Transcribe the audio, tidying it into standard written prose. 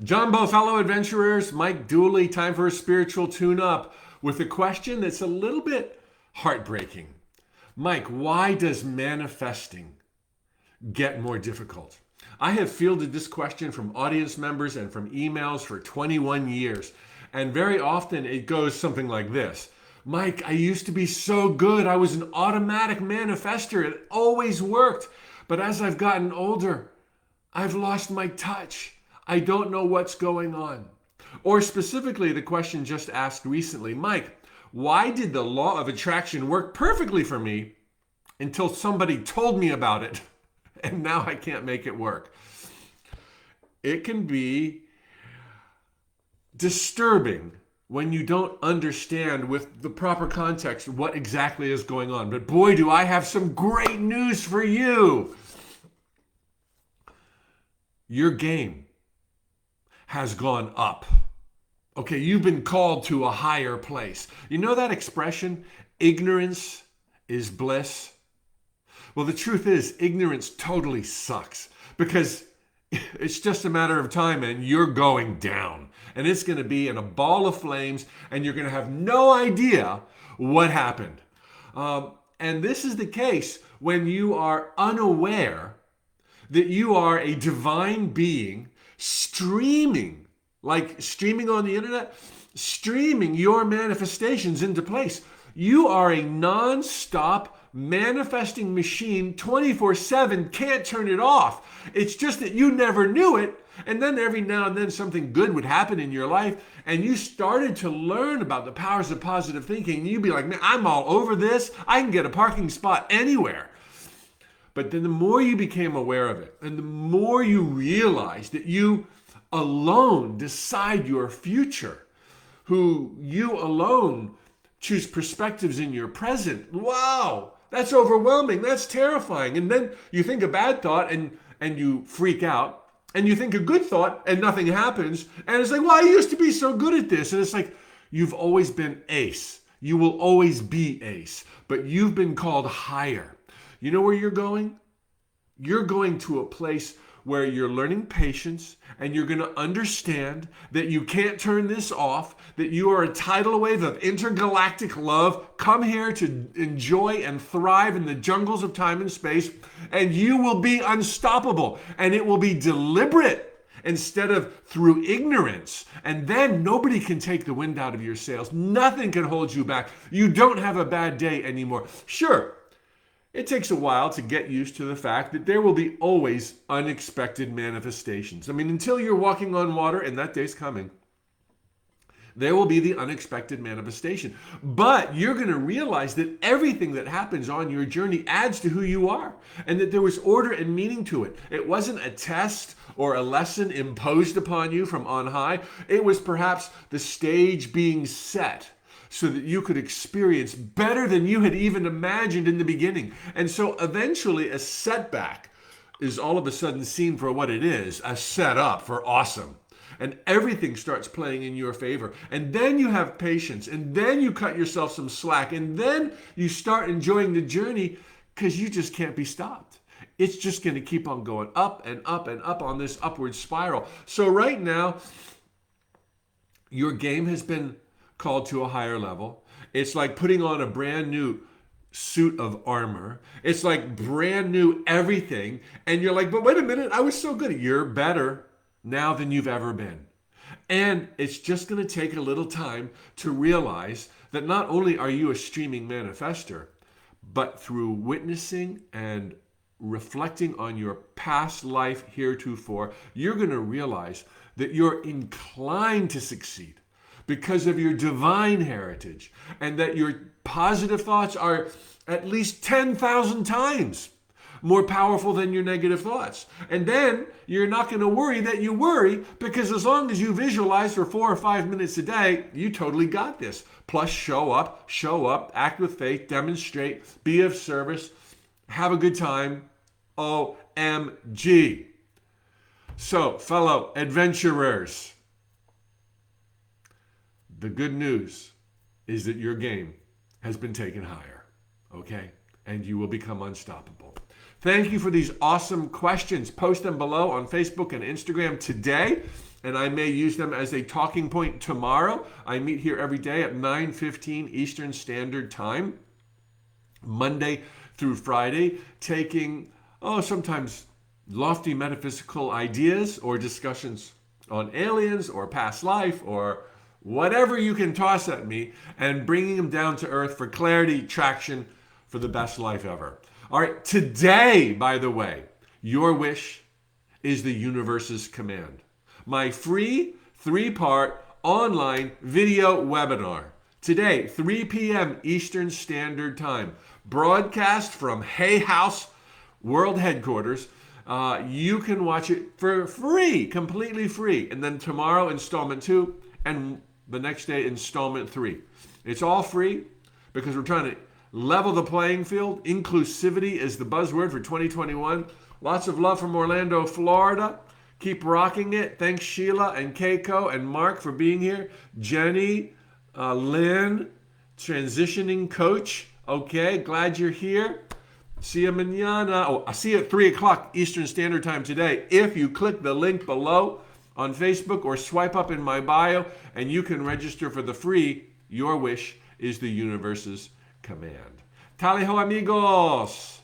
Jumbo, fellow adventurers, Mike Dooley, time for a spiritual tune-up with a question that's a little bit heartbreaking. Mike, why does manifesting get more difficult? I have fielded this question from audience members and from emails for 21 years. And very often it goes something like this. Mike, I used to be so good. I was an automatic manifester. It always worked. But as I've gotten older, I've lost my touch. I don't know what's going on. Or specifically, the question just asked recently, Mike, why did the law of attraction work perfectly for me until somebody told me about it? And now I can't make it work. It can be disturbing when you don't understand with the proper context what exactly is going on. But boy, do I have some great news for you. Your game has gone up. Okay, you've been called to a higher place. You know that expression, ignorance is bliss? Well, the truth is, ignorance totally sucks because it's just a matter of time and you're going down. And it's going to be in a ball of flames and you're going to have no idea what happened. And this is the case when you are unaware that you are a divine being streaming, like streaming on the internet, streaming your manifestations into place. You are a non-stop manifesting machine 24/7, can't turn it off. It's just that you never knew it. And then every now and then something good would happen in your life and you started to learn about the powers of positive thinking. And you'd be like, man, I'm all over this. I can get a parking spot anywhere. But then the more you became aware of it and the more you realized that you alone decide your future, who you alone choose perspectives in your present. Wow, that's overwhelming. That's terrifying. And then you think a bad thought and you freak out. And you think a good thought and nothing happens. And it's like, well, I used to be so good at this. And it's like, you've always been ace. You will always be ace. But you've been called higher. You know where you're going? You're going to a place where you're learning patience and you're going to understand that you can't turn this off, that you are a tidal wave of intergalactic love. Come here to enjoy and thrive in the jungles of time and space, and you will be unstoppable, and it will be deliberate instead of through ignorance. And then nobody can take the wind out of your sails. Nothing can hold you back. You don't have a bad day anymore. Sure, it takes a while to get used to the fact that there will be always unexpected manifestations. I mean, until you're walking on water, and that day's coming, there will be the unexpected manifestation. But you're going to realize that everything that happens on your journey adds to who you are, and that there was order and meaning to it. It wasn't a test or a lesson imposed upon you from on high. It was perhaps the stage being set so that you could experience better than you had even imagined in the beginning. And so eventually a setback is all of a sudden seen for what it is, a setup for awesome. And everything starts playing in your favor. And then you have patience. And then you cut yourself some slack. And then you start enjoying the journey because you just can't be stopped. It's just going to keep on going up and up and up on this upward spiral. So right now, your game has been called to a higher level. It's like putting on a brand new suit of armor. It's like brand new everything. And you're like, but wait a minute, I was so good. You're better now than you've ever been. And it's just going to take a little time to realize that not only are you a streaming manifester, but through witnessing and reflecting on your past life heretofore, you're going to realize that you're inclined to succeed because of your divine heritage, and that your positive thoughts are at least 10,000 times more powerful than your negative thoughts. And then you're not going to worry that you worry, because as long as you visualize for 4 or 5 minutes a day, you totally got this. Plus show up, act with faith, demonstrate, be of service, have a good time. OMG. So, fellow adventurers, the good news is that your game has been taken higher, okay? And you will become unstoppable. Thank you for these awesome questions. Post them below on Facebook and Instagram today. and I may use them as a talking point tomorrow. I meet here every day at 9:15 Eastern Standard Time, Monday through Friday, taking, sometimes lofty metaphysical ideas or discussions on aliens or past life or whatever you can toss at me, and bringing them down to earth for clarity, traction, for the best life ever. All right, today, by the way, your wish is the universe's command. My free 3-part online video webinar. Today, 3 p.m. Eastern Standard Time. Broadcast from Hay House World Headquarters. You can watch it for free, completely free. And then tomorrow, installment 2, and the next day, installment 3. It's all free because we're trying to level the playing field. Inclusivity is the buzzword for 2021. Lots of love from Orlando, Florida. Keep rocking it. Thanks Sheila and Keiko and Mark for being here. Jenny, Lynn, transitioning coach. Okay, glad you're here. See you mañana. Oh, I'll see you at 3 o'clock Eastern Standard Time today. If you click the link below on Facebook or swipe up in my bio, and you can register for the free Your Wish is the Universe's Command. Tally ho, amigos!